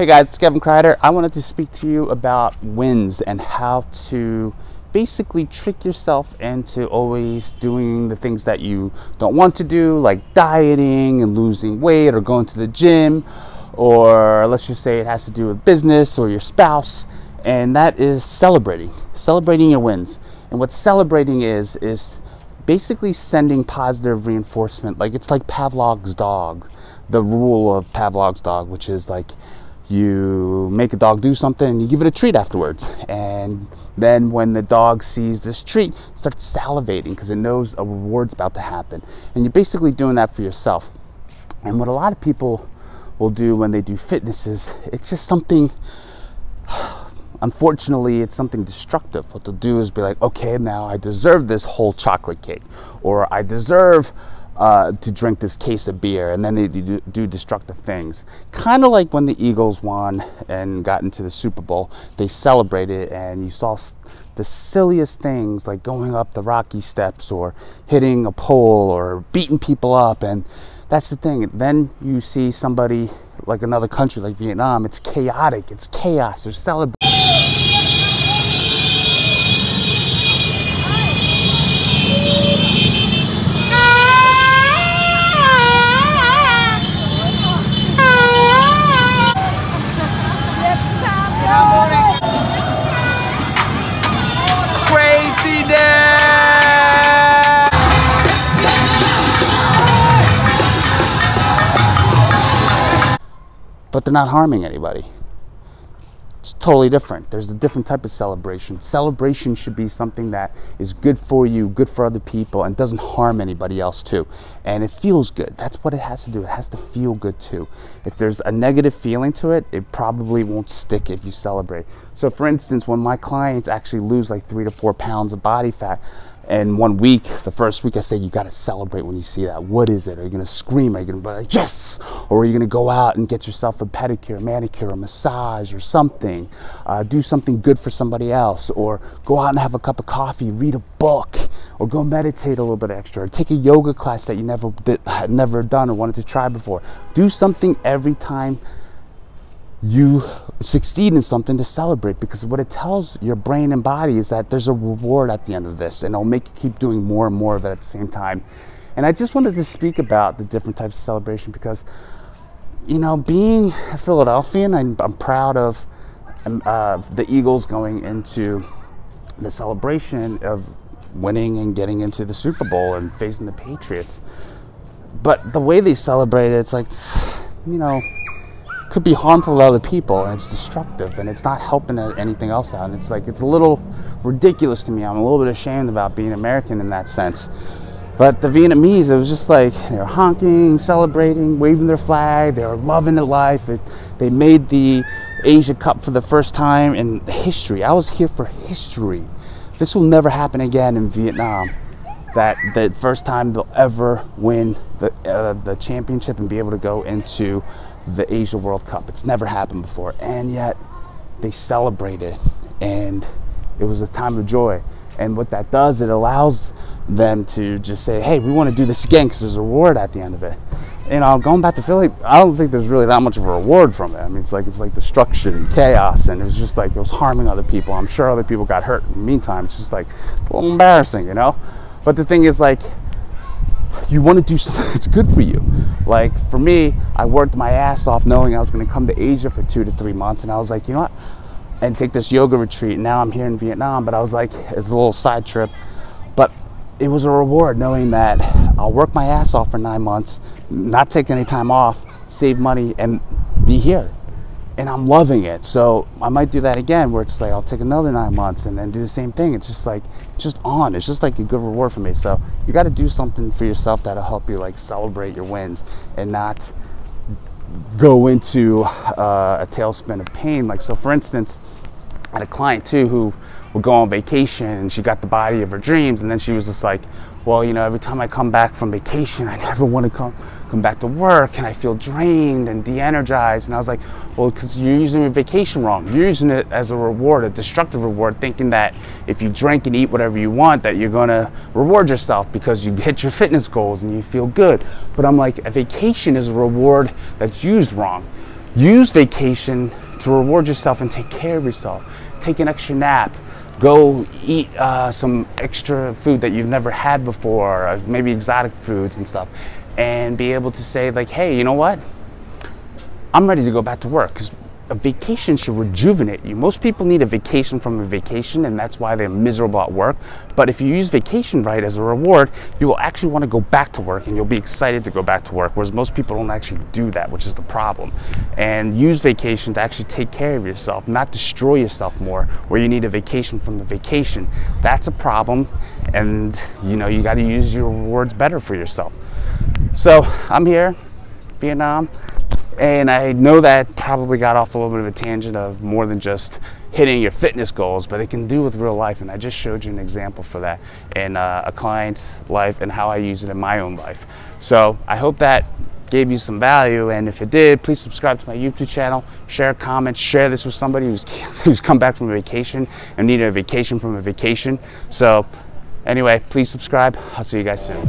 Hey guys, it's Kevin Kreider. I wanted to speak to you about wins and how to basically trick yourself into always doing the things that you don't want to do, like dieting and losing weight or going to the gym, or let's just say it has to do with business or your spouse, and that is celebrating your wins. And what celebrating is basically sending positive reinforcement. Like it's like Pavlov's dog, the rule of Pavlov's dog, which is like you make a dog do something and you give it a treat afterwards, and then when the dog sees this treat, it starts salivating because it knows a reward's about to happen. And you're basically doing that for yourself. And what a lot of people will do when they do fitness is it's just something, unfortunately, it's something destructive. What they'll do is be like, okay, now I deserve this whole chocolate cake, or I deserve to drink this case of beer, and then they do destructive things. Kind of like when the Eagles won and got into the Super Bowl, they celebrated, and you saw the silliest things like going up the rocky steps or hitting a pole or beating people up. And that's the thing. Then you see somebody like another country like Vietnam, it's chaotic, it's chaos, they're celebrating. But they're not harming anybody. It's totally different. There's a different type of celebration. Celebration should be something that is good for you, good for other people, and doesn't harm anybody else too. And it feels good. That's what it has to do. It has to feel good too. If there's a negative feeling to it, it probably won't stick if you celebrate. So for instance, when my clients actually lose like 3 to 4 pounds of body fat, and 1 week, the first week, I say, you got to celebrate when you see that. What is it? Are you going to scream? Are you going to be like, yes? Or are you going to go out and get yourself a pedicure, manicure, a massage or something? Do something good for somebody else. Or go out and have a cup of coffee, read a book, or go meditate a little bit extra. Or take a yoga class that you had never done or wanted to try before. Do something every time you succeed in something to celebrate, because what it tells your brain and body is that there's a reward at the end of this, and it'll make you keep doing more and more of it at the same time. And I just wanted to speak about the different types of celebration because, you know, being a Philadelphian, I'm proud of the Eagles going into the celebration of winning and getting into the Super Bowl and facing the Patriots. But the way they celebrate it, it's like, you know, could be harmful to other people, and it's destructive, and it's not helping anything else out. And it's like, it's a little ridiculous to me. I'm a little bit ashamed about being American in that sense. But the Vietnamese, it was just like they were honking, celebrating, waving their flag. They were loving the life. They made the Asia Cup for the first time in history. I was here for history. This will never happen again in Vietnam. That the first time they'll ever win the championship and be able to go into the Asia World Cup. It's never happened before, and yet they celebrated, and it was a time of joy. And what that does, it allows them to just say, hey, we want to do this again because there's a reward at the end of it. You know, going back to Philly, I don't think there's really that much of a reward from it. I mean, it's like destruction and chaos, and it was just like it was harming other people. I'm sure other people got hurt in the meantime. It's just like, it's a little embarrassing, you know. But the thing is, like, you want to do something that's good for you. Like for me, I worked my ass off knowing I was going to come to Asia for 2 to 3 months, and I was like, you know what, and take this yoga retreat. And now I'm here in Vietnam, but I was like, it's a little side trip, but it was a reward knowing that I'll work my ass off for 9 months, not take any time off, save money, and be here. And I'm loving it. So I might do that again, where it's like I'll take another 9 months and then do the same thing. It's just like, it's just on. It's just like a good reward for me. So you got to do something for yourself that'll help you like celebrate your wins and not go into a tailspin of pain. Like, so for instance, I had a client too who would go on vacation, and she got the body of her dreams, and then she was just like, well, you know, every time I come back from vacation, I never want to come back to work, and I feel drained and de-energized. And I was like, well, because you're using your vacation wrong. You're using it as a reward, a destructive reward, thinking that if you drink and eat whatever you want, that you're gonna reward yourself because you hit your fitness goals and you feel good. But I'm like, a vacation is a reward that's used wrong. use vacation to reward yourself and take care of yourself. Take an extra nap. Go eat some extra food that you've never had before, maybe exotic foods and stuff, and be able to say like, hey, you know what? I'm ready to go back to work, because a vacation should rejuvenate you. Most people need a vacation from a vacation, and that's why they're miserable at work. But if you use vacation right as a reward, you will actually want to go back to work, and you'll be excited to go back to work, whereas most people don't actually do that, which is the problem. And use vacation to actually take care of yourself, not destroy yourself more, where you need a vacation from a vacation. That's a problem, and you know, you got to use your rewards better for yourself. So I'm here, Vietnam. And I know that probably got off a little bit of a tangent of more than just hitting your fitness goals, but it can do with real life. And I just showed you an example for that in a client's life and how I use it in my own life. So I hope that gave you some value. And if it did, please subscribe to my YouTube channel, share, comment, share this with somebody who's come back from a vacation and needed a vacation from a vacation. So anyway, please subscribe. I'll see you guys soon.